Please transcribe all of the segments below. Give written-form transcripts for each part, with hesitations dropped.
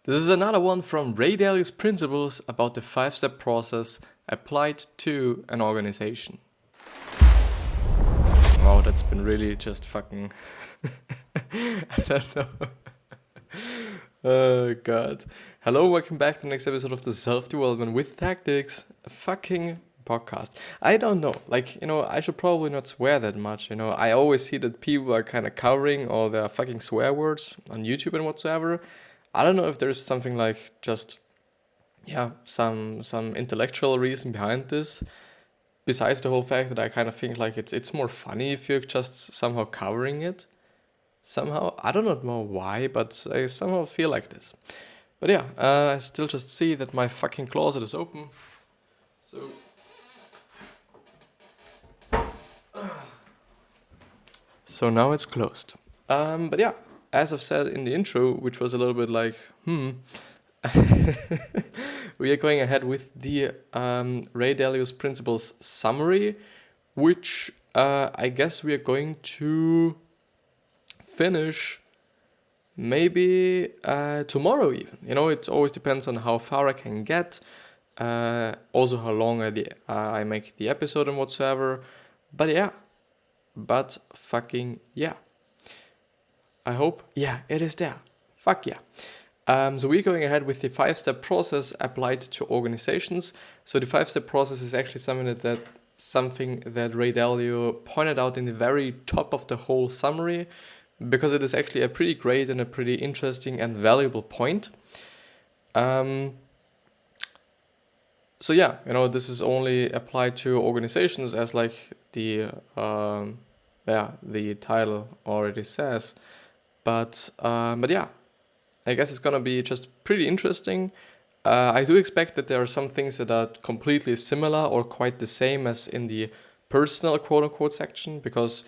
This is another one from Ray Dalio's principles about the 5-step process applied to an organization. Wow, that's been really just fucking... I don't know. Oh god. Hello, welcome back to the next episode of the Self-Development with Tactics fucking podcast. I don't know, I should probably not swear that much, I always see that people are kind of covering all their fucking swear words on YouTube and whatsoever. I don't know if there's something like just, some intellectual reason behind this, besides the whole fact that I kind of think like it's more funny if you're just somehow covering it. Somehow, I do not know why, but I somehow feel like this. But yeah, I still just see that my fucking closet is open. So now it's closed. But yeah, as I've said in the intro, which was a little bit like, we are going ahead with the Ray Dalio's Principles summary, which I guess we are going to finish maybe tomorrow even. It always depends on how far I can get, also how long I make the episode and whatsoever. But fucking yeah. I hope, it is there. Fuck yeah. So we're going ahead with the 5-step process applied to organizations. So the 5-step process is actually something that Ray Dalio pointed out in the very top of the whole summary, because it is actually a pretty great and a pretty interesting and valuable point. This is only applied to organizations, as like the title already says. But yeah, I guess it's gonna be just pretty interesting. I do expect that there are some things that are completely similar or quite the same as in the personal quote-unquote section, because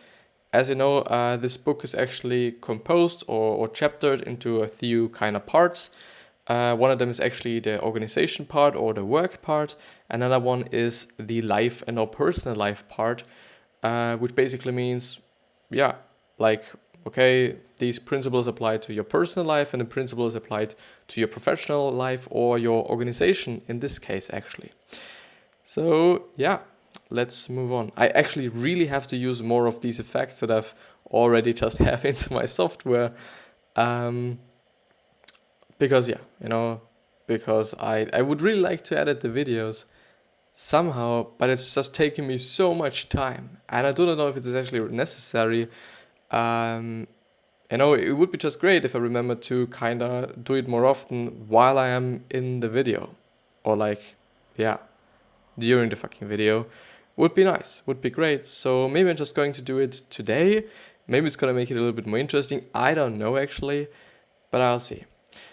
as you know, this book is actually composed or chaptered into a few kind of parts. One of them is actually the organization part or the work part. Another one is the life and or personal life part, which basically means, okay, these principles apply to your personal life and the principles applied to your professional life or your organization in this case, actually. So, let's move on. I actually really have to use more of these effects that I've already just have into my software. Because I would really like to edit the videos somehow, but it's just taking me so much time. And I do not know if it is actually necessary. It would be just great if I remember to kind of do it more often while I am in the video. Or during the fucking video. Would be nice, would be great. So maybe I'm just going to do it today. Maybe it's going to make it a little bit more interesting. I don't know actually, but I'll see.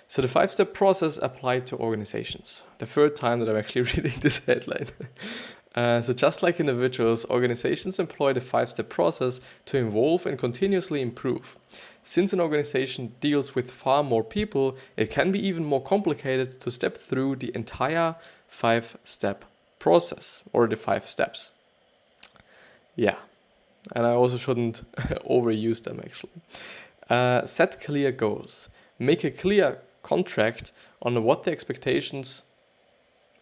So the 5-step process applied to organizations. The third time that I'm actually reading this headline. So just like individuals, organizations employ the 5-step process to evolve and continuously improve. Since an organization deals with far more people, it can be even more complicated to step through the entire 5-step process, or the 5 steps. Yeah, and I also shouldn't overuse them actually. Set clear goals. Make a clear contract on what the expectations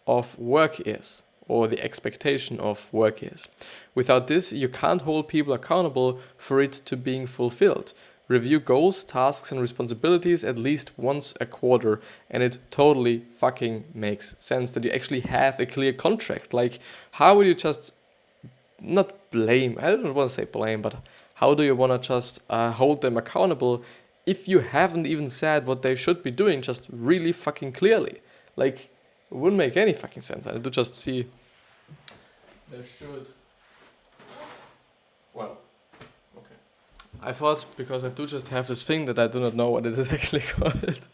of work is, or the expectation of work is. Without this, you can't hold people accountable for it to being fulfilled. Review goals, tasks, and responsibilities at least once a quarter, and it totally fucking makes sense that you actually have a clear contract. Like, how would you just not blame? I don't want to say blame, but how do you want to just hold them accountable if you haven't even said what they should be doing just really fucking clearly? Like, it wouldn't make any fucking sense. I do just see there should. Well, okay. I thought, because I do just have this thing that I do not know what it is actually called,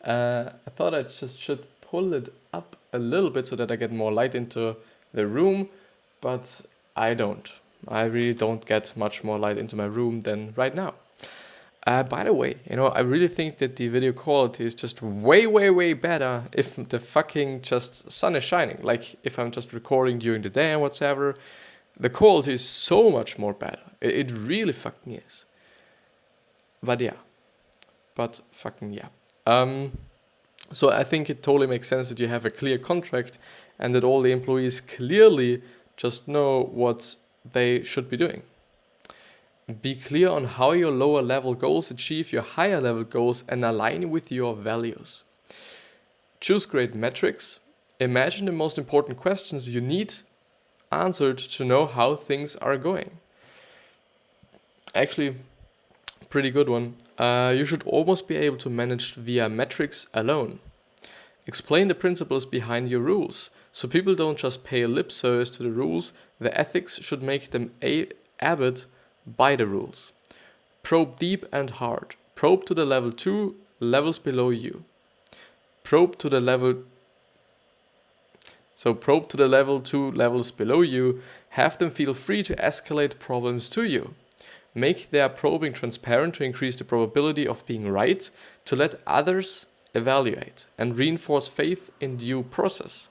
I thought I just should pull it up a little bit so that I get more light into the room, but I don't. I really don't get much more light into my room than right now. By the way, I really think that the video quality is just way, way, way better if the fucking just sun is shining. Like, if I'm just recording during the day and whatsoever, the quality is so much more better. It really fucking is. But fucking yeah. So I think it totally makes sense that you have a clear contract and that all the employees clearly just know what they should be doing. Be clear on how your lower level goals achieve your higher level goals and align with your values. Choose great metrics. Imagine the most important questions you need answered to know how things are going. Actually, pretty good one. You should almost be able to manage via metrics alone. Explain the principles behind your rules, so people don't just pay lip service to the rules, the ethics should make them abide by the rules. Probe deep and hard. Probe to the level 2 levels below you. Probe to the level 2 levels below you. Have them feel free to escalate problems to you. Make their probing transparent to increase the probability of being right, to let others evaluate, and reinforce faith in due process.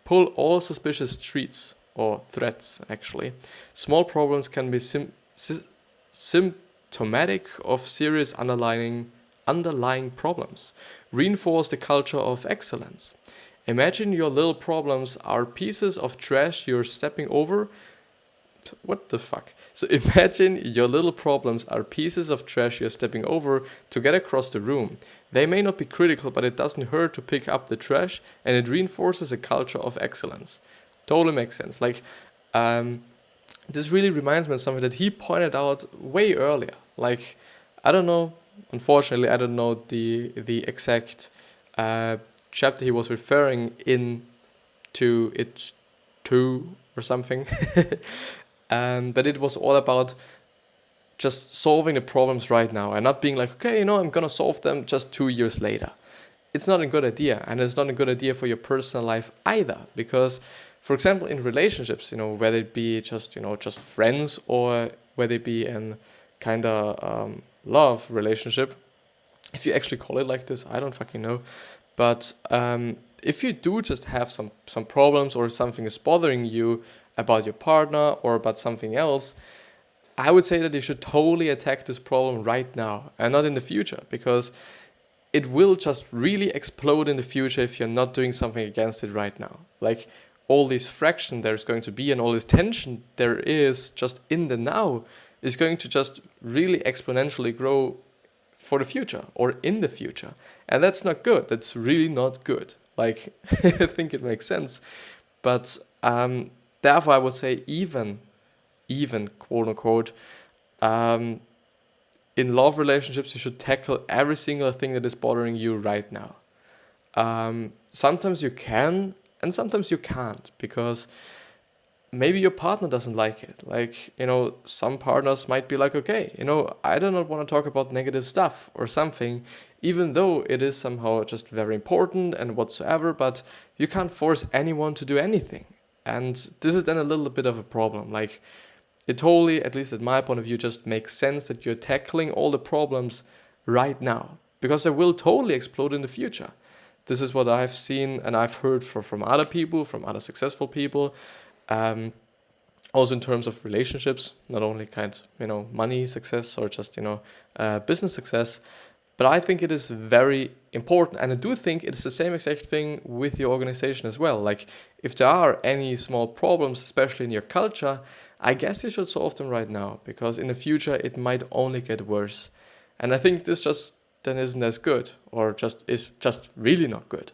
Pull all suspicious threats, or threats actually. Small problems can be symptomatic of serious underlying problems. Reinforce the culture of excellence. Imagine your little problems are pieces of trash you're stepping over. What the fuck? So imagine your little problems are pieces of trash you're stepping over to get across the room. They may not be critical, but it doesn't hurt to pick up the trash, and it reinforces a culture of excellence. Totally makes sense. Like, this really reminds me of something that he pointed out way earlier. Like, I don't know, unfortunately, I don't know the exact chapter he was referring in to it to or something. But it was all about just solving the problems right now and not being like, okay, I'm gonna solve them just 2 years later. It's not a good idea, and it's not a good idea for your personal life either, because, for example, in relationships, whether it be just friends or whether it be in kind of love relationship, if you actually call it like this, I don't fucking know. But if you do just have some problems or something is bothering you about your partner or about something else, I would say that you should totally attack this problem right now and not in the future, because it will just really explode in the future if you're not doing something against it right now. Like, all this fraction there's going to be and all this tension there is just in the now is going to just really exponentially grow for the future or in the future. And that's not good. That's really not good. Like, I think it makes sense. But therefore, I would say even quote unquote, in love relationships, you should tackle every single thing that is bothering you right now. Sometimes you can and sometimes you can't, because maybe your partner doesn't like it. Like, some partners might be like, okay, I do not want to talk about negative stuff or something, even though it is somehow just very important and whatsoever, but you can't force anyone to do anything. And this is then a little bit of a problem. Like, it totally, at least at my point of view, just makes sense that you're tackling all the problems right now, because they will totally explode in the future. This is what I've seen and I've heard from other people, from other successful people. Also in terms of relationships, not only money success or just, business success. But I think it is very important, and I do think it is the same exact thing with your organization as well. Like, if there are any small problems, especially in your culture, I guess you should solve them right now, because in the future it might only get worse. And I think this just then isn't as good, or is just really not good.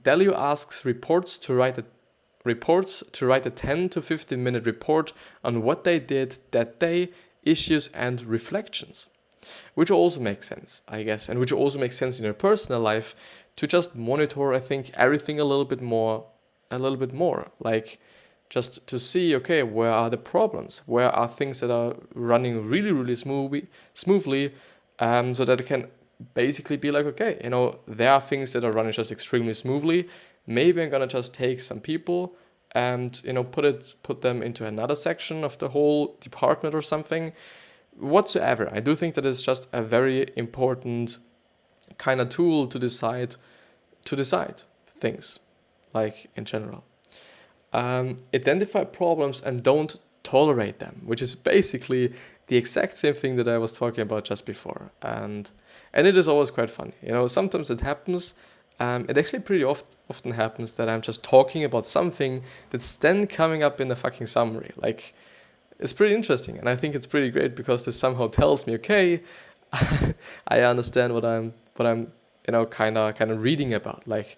Delio asks reports to write a 10 to 15 minute report on what they did that day, issues and reflections, which also makes sense, I guess, and which also makes sense in your personal life to just monitor, I think, everything a little bit more, like just to see, okay, where are the problems, where are things that are running really, really smoothly, so that it can basically be like, okay, there are things that are running just extremely smoothly. Maybe I'm gonna just take some people and put them into another section of the whole department or something, whatsoever. I do think that it's just a very important kind of tool to decide things, like in general. Identify problems and don't tolerate them, which is basically the exact same thing that I was talking about just before. And it is always quite funny. Sometimes it happens. It actually pretty often happens that I'm just talking about something that's then coming up in the fucking summary. Like, it's pretty interesting, and I think it's pretty great because this somehow tells me, okay, I understand what I'm kind of reading about, like,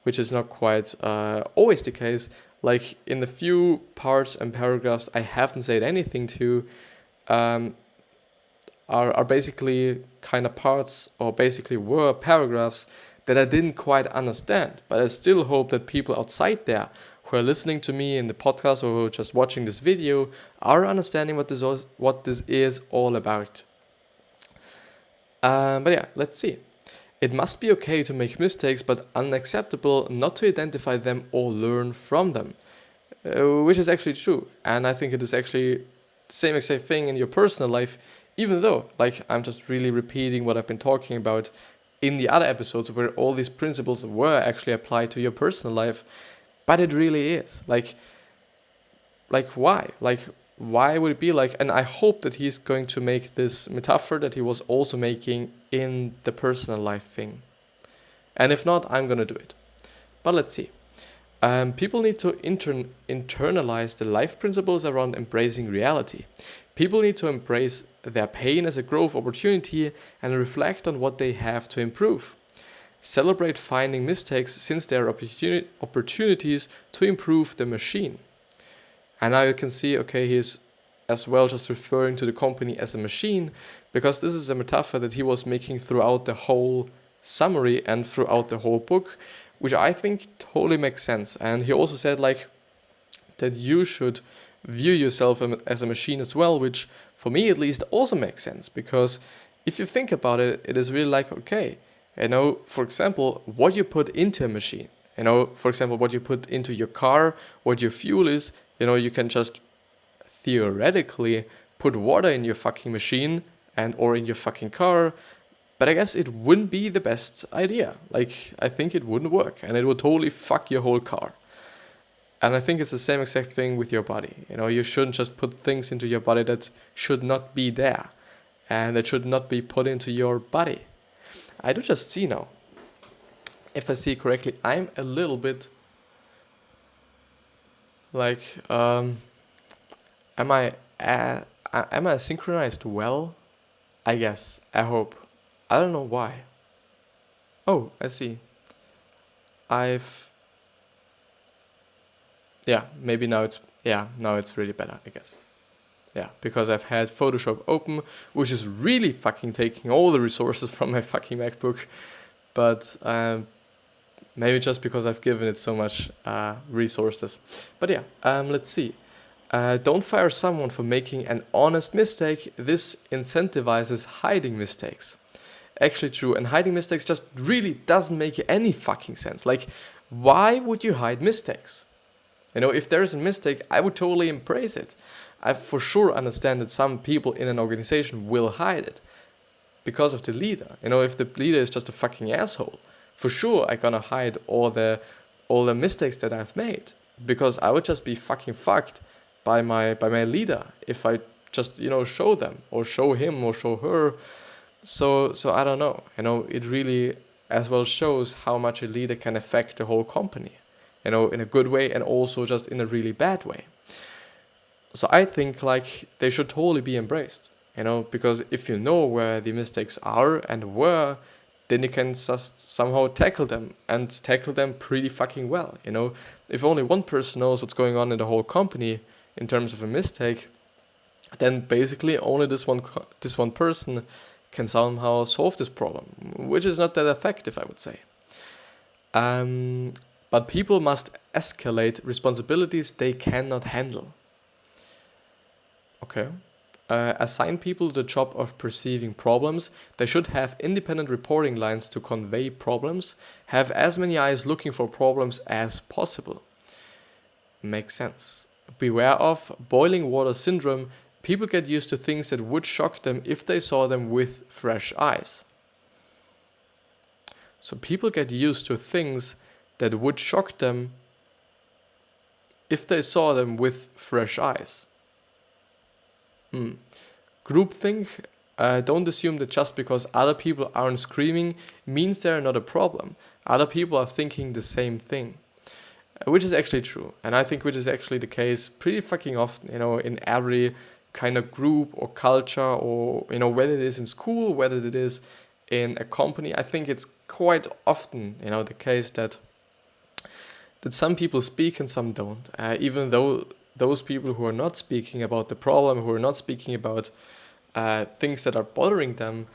which is not quite always the case. Like, in the few parts and paragraphs I haven't said anything to, are basically kind of parts, or basically were paragraphs that I didn't quite understand. But I still hope that people outside there who are listening to me in the podcast or who are just watching this video are understanding what this is all about. But yeah, let's see. It must be okay to make mistakes, but unacceptable not to identify them or learn from them. Which is actually true. And I think it is actually the same exact thing in your personal life, even though, like, I'm just really repeating what I've been talking about in the other episodes where all these principles were actually applied to your personal life. But it really is. Like why? Like, why would it be like? And I hope that he's going to make this metaphor that he was also making in the personal life thing. And if not, I'm going to do it. But let's see. People need to internalize the life principles around embracing reality. People need to embrace their pain as a growth opportunity and reflect on what they have to improve. Celebrate finding mistakes since they are opportunities to improve the machine. And now you can see, okay, he's as well just referring to the company as a machine, because this is a metaphor that he was making throughout the whole summary and throughout the whole book, which I think totally makes sense. And he also said, like, that you should view yourself as a machine as well, which for me at least also makes sense, because if you think about it, it is really like, okay, for example, what you put into a machine, for example, what you put into your car, what your fuel is, you can just theoretically put water in your fucking machine or in your fucking car, but I guess it wouldn't be the best idea. Like, I think it wouldn't work, and it would totally fuck your whole car. And I think it's the same exact thing with your body. You shouldn't just put things into your body that should not be there, and that should not be put into your body. I do just see now, if I see correctly, I'm a little bit like, am I synchronized well? I guess, I hope. I don't know why. Oh, I see. Maybe now it's really better, I guess. Yeah, because I've had Photoshop open, which is really fucking taking all the resources from my fucking MacBook. But maybe just because I've given it so much resources. But yeah, let's see. Don't fire someone for making an honest mistake. This incentivizes hiding mistakes. Actually true, and hiding mistakes just really doesn't make any fucking sense. Like, why would you hide mistakes? If there is a mistake, I would totally embrace it. I for sure understand that some people in an organization will hide it because of the leader. If the leader is just a fucking asshole, for sure I'm gonna hide all the mistakes that I've made, because I would just be fucking fucked by my leader if I just show them or show him or show her. So I don't know. It really as well shows how much a leader can affect the whole company, in a good way and also just in a really bad way. So I think like they should totally be embraced, because if you know where the mistakes are and were, then you can just somehow tackle them pretty fucking well. If only one person knows what's going on in the whole company in terms of a mistake, then basically only this one person can somehow solve this problem, which is not that effective, I would say. But people must escalate responsibilities they cannot handle. Okay. Assign people the job of perceiving problems. They should have independent reporting lines to convey problems. Have as many eyes looking for problems as possible. Makes sense. Beware of boiling water syndrome. People get used to things that would shock them if they saw them with fresh eyes. So people get used to things that would shock them if they saw them with fresh eyes. groupthink. Don't assume that just because other people aren't screaming means they're not a problem. Other people are thinking the same thing, which is actually true. And I think which is actually the case pretty fucking often, in every kind of group or culture, or, whether it is in school, whether it is in a company. I think it's quite often, the case that some people speak and some don't, even though those people who are not speaking about the problem, who are not speaking about things that are bothering them,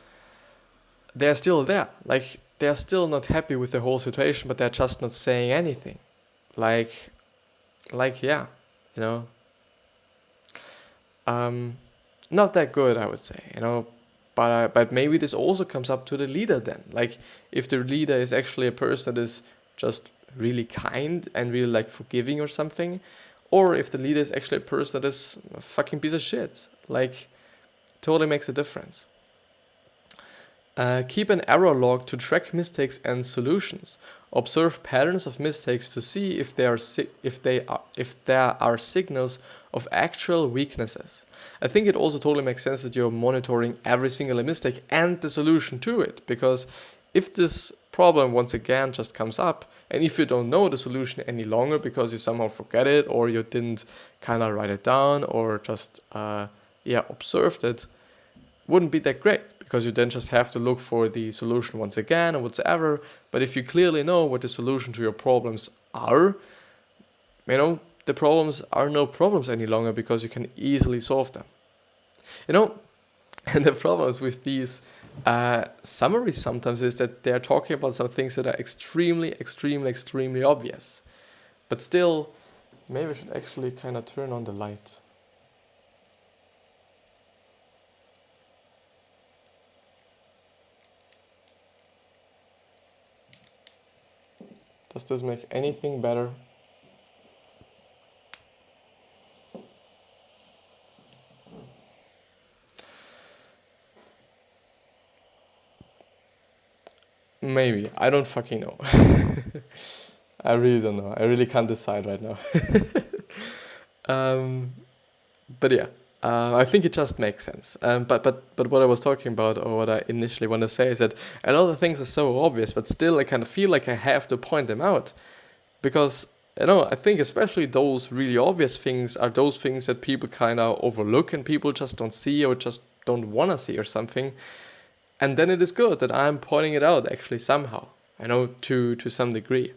they're still there. Like, they're still not happy with the whole situation, but they're just not saying anything. Like, yeah, not that good, I would say, but maybe this also comes up to the leader then. Like, if the leader is actually a person that is just really kind and really like forgiving or something, or if the leader is actually a person that is a fucking piece of shit. Like, totally makes a difference. Keep an error log to track mistakes and solutions. Observe patterns of mistakes to see if there are signals of actual weaknesses. I think it also totally makes sense that you're monitoring every single mistake and the solution to it, because if this problem once again just comes up, and if you don't know the solution any longer because you somehow forget it, or you didn't kind of write it down, or just observed it, wouldn't be that great, because you then just have to look for the solution once again or whatsoever. But if you clearly know what the solution to your problems are, the problems are no problems any longer, because you can easily solve them. And the problems with these summaries sometimes is that they're talking about some things that are extremely, extremely, extremely obvious. But still, maybe I should actually kind of turn on the light. Does this make anything better? Maybe. I don't fucking know. I really don't know. I really can't decide right now. But yeah, I think it just makes sense. But what I was talking about, or what I initially want to say, is that a lot of things are so obvious, but still I kind of feel like I have to point them out. Because, I think especially those really obvious things are those things that people kind of overlook and people just don't see, or just don't want to see or something. And then it is good that I'm pointing it out actually somehow, to some degree.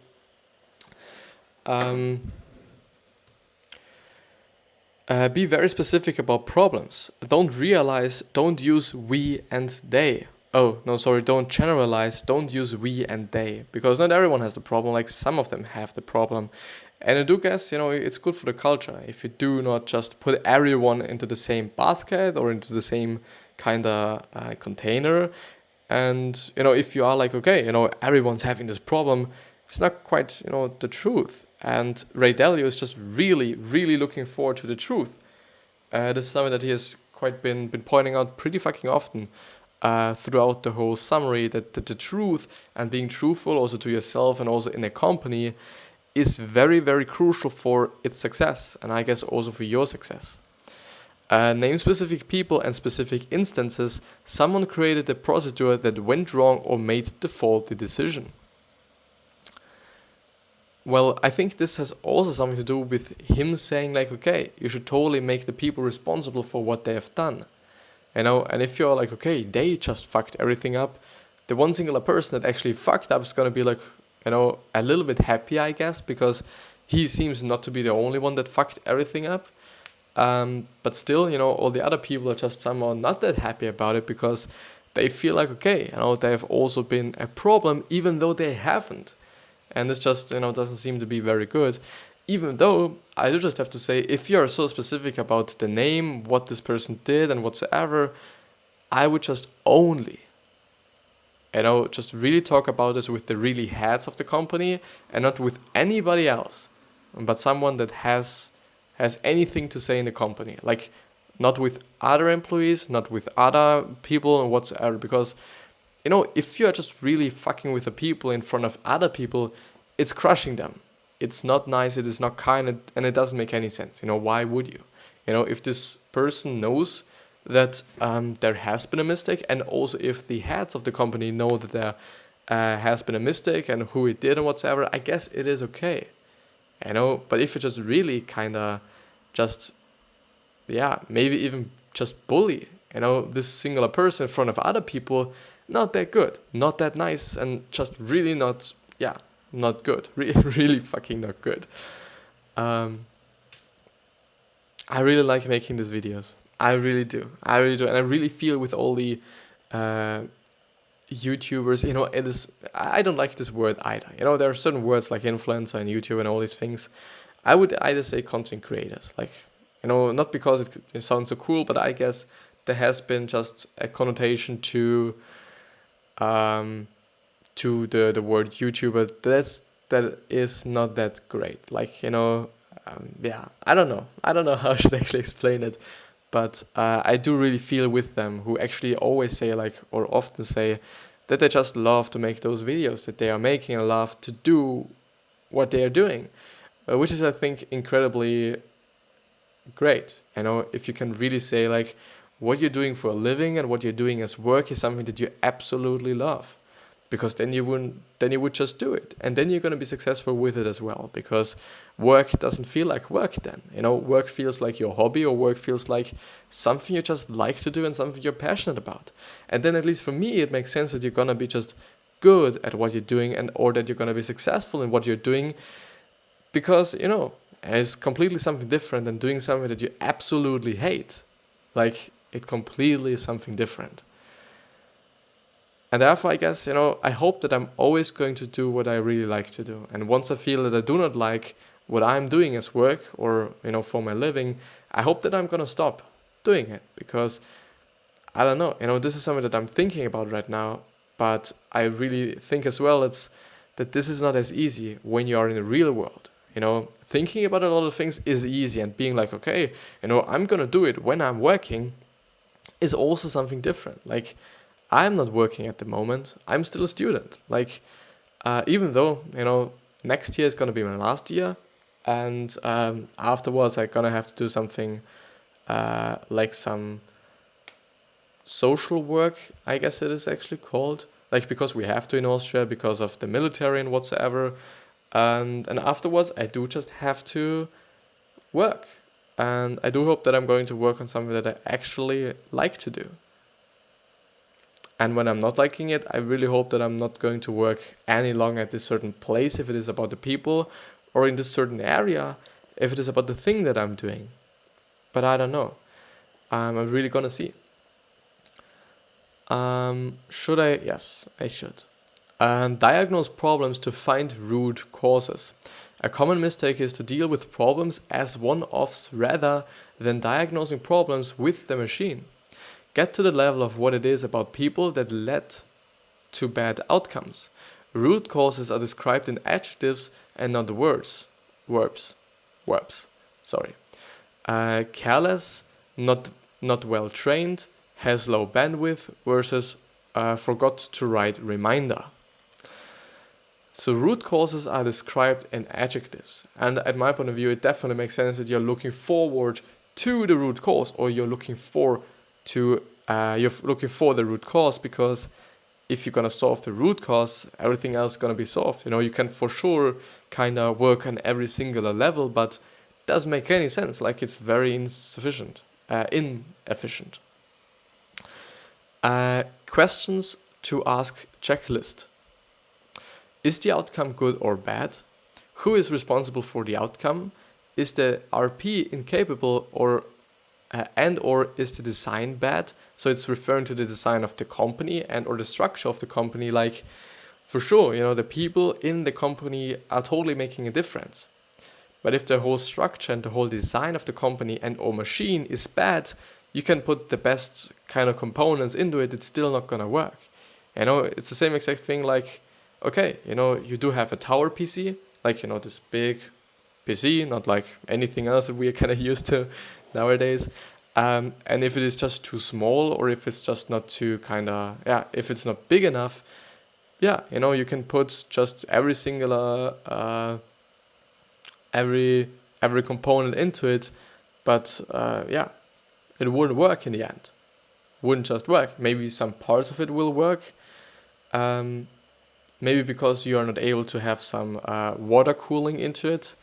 Be very specific about problems. Don't use we and they. Don't generalize, don't use we and they. Because not everyone has the problem, like some of them have the problem. And I do guess, it's good for the culture if you do not just put everyone into the same basket or into the same kind of container. And, if you are like, okay, everyone's having this problem, it's not quite, the truth. And Ray Dalio is just really, really looking forward to the truth. This is something that he has quite been pointing out pretty fucking often throughout the whole summary, that the truth and being truthful also to yourself and also in a company is very, very crucial for its success, and I guess also for your success. Name specific people and specific instances someone created a procedure that went wrong or made the faulty decision. Well, I think this has also something to do with him saying like, okay, you should totally make the people responsible for what they have done. And if you're like, okay, they just fucked everything up, the one singular person that actually fucked up is going to be like, a little bit happy, I guess, because he seems not to be the only one that fucked everything up. But still, all the other people are just somehow not that happy about it, because they feel like, okay, they have also been a problem, even though they haven't. And this just, doesn't seem to be very good. Even though, I do just have to say, if you're so specific about the name, what this person did and whatsoever, I would just only, just really talk about this with the really heads of the company and not with anybody else, but someone that has anything to say in the company. Like, not with other employees, not with other people and whatsoever, because if you're just really fucking with the people in front of other people, it's crushing them. It's not nice, it is not kind, and it doesn't make any sense. Why would you? If this person knows that there has been a mistake, and also if the heads of the company know that there has been a mistake and who it did and whatsoever, I guess it is okay, you know. But if you just really kind of just, yeah, maybe even just bully, you know, this singular person in front of other people, not that good, not that nice, and just really not, yeah, not good, really fucking not good. I really like making these videos. I really do. And I really feel with all the YouTubers, you know, it is, I don't like this word either. You know, there are certain words like influencer and YouTube and all these things. I would either say content creators, like, you know, not because it sounds so cool, but I guess there has been just a connotation to the word YouTuber that is not that great. Like, you know, yeah, I don't know how I should actually explain it, but I do really feel with them who actually always say, like, or often say, that they just love to make those videos that they are making and love to do what they are doing, which is, I think, incredibly great. You know, if you can really say, like, what you're doing for a living and what you're doing as work is something that you absolutely love, because then you would just do it, and then you're going to be successful with it as well, because work doesn't feel like work then. You know, work feels like your hobby, or work feels like something you just like to do and something you're passionate about. And then, at least for me, it makes sense that you're going to be just good at what you're doing, and or that you're going to be successful in what you're doing, because, you know, it's completely something different than doing something that you absolutely hate. Like, it completely is something different. And therefore, I guess, you know, I hope that I'm always going to do what I really like to do. And once I feel that I do not like what I'm doing as work, or, you know, for my living, I hope that I'm going to stop doing it, because I don't know, you know, this is something that I'm thinking about right now, but I really think as well that this is not as easy when you are in the real world. You know, thinking about a lot of things is easy, and being like, okay, you know, I'm going to do it when I'm working is also something different. Like, I'm not working at the moment. I'm still a student. Like, even though, you know, next year is going to be my last year, and afterwards I'm going to have to do something like some social work, I guess it is actually called. Like, because we have to in Austria because of the military and whatsoever. And afterwards I do just have to work. And I do hope that I'm going to work on something that I actually like to do. And when I'm not liking it, I really hope that I'm not going to work any longer at this certain place if it is about the people, or in this certain area if it is about the thing that I'm doing. But I don't know. I'm really gonna see. Should I? Yes, I should. Diagnose problems to find root causes. A common mistake is to deal with problems as one-offs rather than diagnosing problems with the machine. Get to the level of what it is about people that led to bad outcomes. Root causes are described in adjectives and not words. Verbs. Sorry. Careless, not well trained, has low bandwidth versus forgot to write reminder. So root causes are described in adjectives, and at my point of view, it definitely makes sense that you're looking forward to the root cause, or you're looking for the root cause, because if you're gonna solve the root cause, everything else is gonna be solved. You know, you can for sure kind of work on every singular level, but it doesn't make any sense. Like, it's very inefficient. Questions to ask checklist. Is the outcome good or bad? Who is responsible for the outcome? Is the RP incapable, or is the design bad? So it's referring to the design of the company and or the structure of the company. Like, for sure, you know, the people in the company are totally making a difference. But if the whole structure and the whole design of the company and or machine is bad, you can put the best kind of components into it, it's still not gonna work. You know, it's the same exact thing. Like, okay, you know, you do have a tower PC, like, you know, this big PC, not like anything else that we are kind of used to nowadays. And if it is just too small, or if it's just not too if it's not big enough, yeah, you know, you can put just every singular, every component into it, but it wouldn't work in the end. Wouldn't just work. Maybe some parts of it will work. Maybe because you are not able to have some water cooling into it.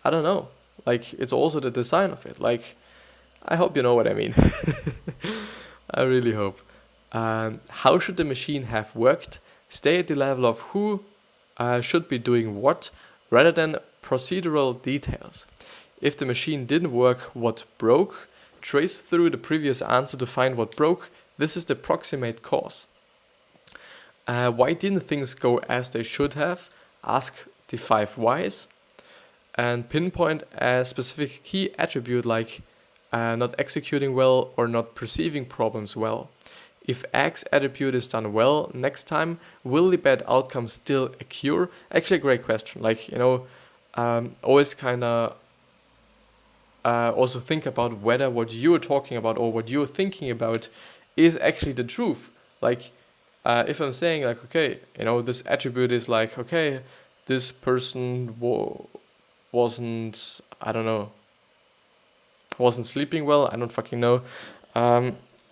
I don't know. Like, it's also the design of it. Like, I hope you know what I mean. I really hope. How should the machine have worked? Stay at the level of who should be doing what, rather than procedural details. If the machine didn't work, what broke? Trace through the previous answer to find what broke. This is the proximate cause. Why didn't things go as they should have? Ask the 5 whys. And pinpoint a specific key attribute like not executing well or not perceiving problems well. If X attribute is done well next time, will the bad outcome still occur? Actually, a great question. Like, always kind of also think about whether what you're talking about or what you're thinking about is actually the truth. Like, if I'm saying like, okay, this attribute is like, okay, this person wasn't sleeping well, I don't fucking know.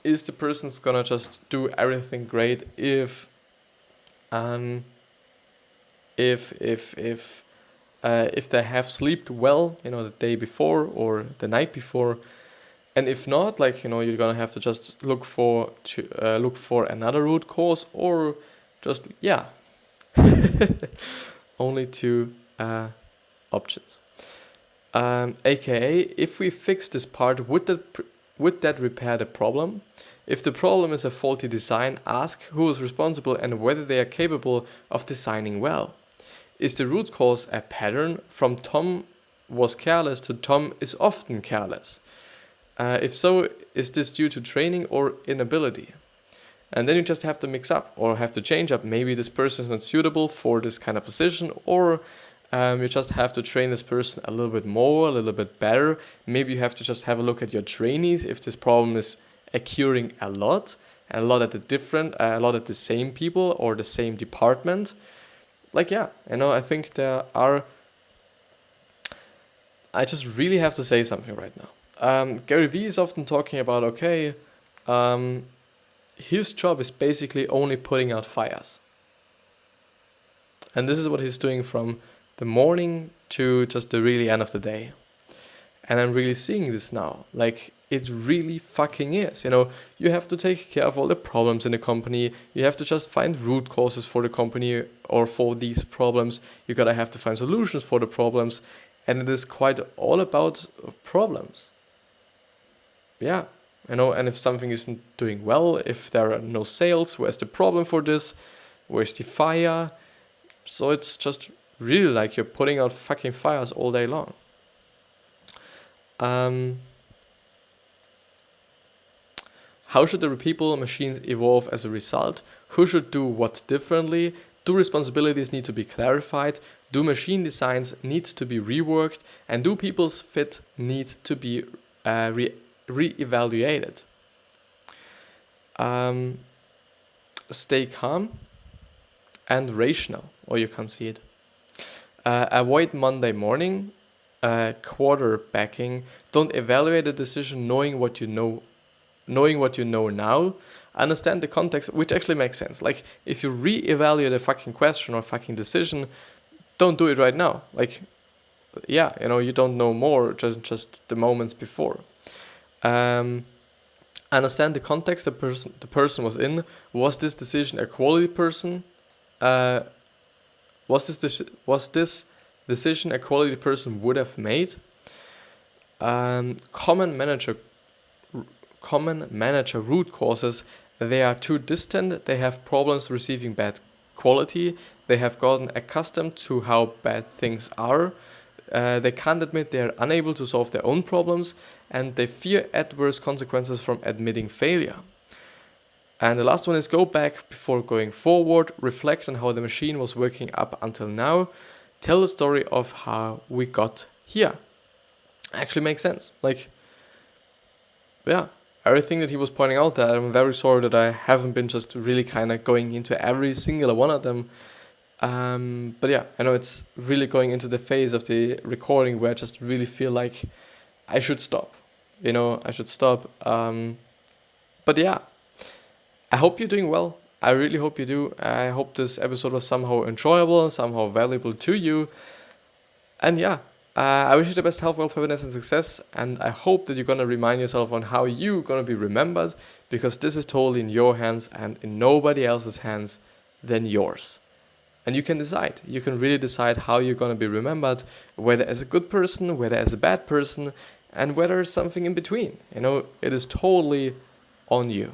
Is the person's gonna just do everything great if they have slept well, the day before or the night before? And if not, like, you're gonna have to just look for another root cause, or just only 2 options. AKA, if we fix this part, would that repair the problem? If the problem is a faulty design, ask who is responsible and whether they are capable of designing well. Is the root cause a pattern from Tom was careless to Tom is often careless? If so, is this due to training or inability? And then you just have to mix up or have to change up. Maybe this person is not suitable for this kind of position, or you just have to train this person a little bit more, a little bit better. Maybe you have to just have a look at your trainees if this problem is occurring a lot at the same people or the same department. Like, I think I just really have to say something right now. Gary Vee is often talking about, his job is basically only putting out fires. And this is what he's doing from the morning to just the really end of the day. And I'm really seeing this now. Like, it really fucking is. You have to take care of all the problems in the company. You have to just find root causes for the company or for these problems. You gotta have to find solutions for the problems. And it is quite all about problems. Yeah, and if something isn't doing well, if there are no sales, where's the problem for this? Where's the fire? So it's just really like you're putting out fucking fires all day long. How should the people machines evolve as a result? Who should do what differently? Do responsibilities need to be clarified? Do machine designs need to be reworked? And do people's fit need to be re-evaluated? Stay calm and rational, or you can see it. Avoid Monday morning, quarterbacking. Don't evaluate a decision knowing what you know now. Understand the context, which actually makes sense. Like, if you re-evaluate a fucking question or fucking decision, don't do it right now. Like, you don't know more just the moments before. Understand the context the person was in. Was this decision a quality person? Was this decision a quality person would have made? Common manager root causes. They are too distant. They have problems receiving bad quality. They have gotten accustomed to how bad things are. They can't admit they are unable to solve their own problems, and they fear adverse consequences from admitting failure. And the last one is go back before going forward, reflect on how the machine was working up until now, tell the story of how we got here. Actually makes sense. Like, everything that he was pointing out there, I'm very sorry that I haven't been just really kind of going into every single one of them. But I know it's really going into the phase of the recording where I just really feel like I should stop. I should stop. But yeah, I hope you're doing well. I really hope you do. I hope this episode was somehow enjoyable, somehow valuable to you. And yeah, I wish you the best health, wealth, happiness, and success. And I hope that you're going to remind yourself on how you're going to be remembered, because this is totally in your hands and in nobody else's hands than yours. And you can decide. You can really decide how you're going to be remembered, whether as a good person, whether as a bad person, and whether something in between. It is totally on you.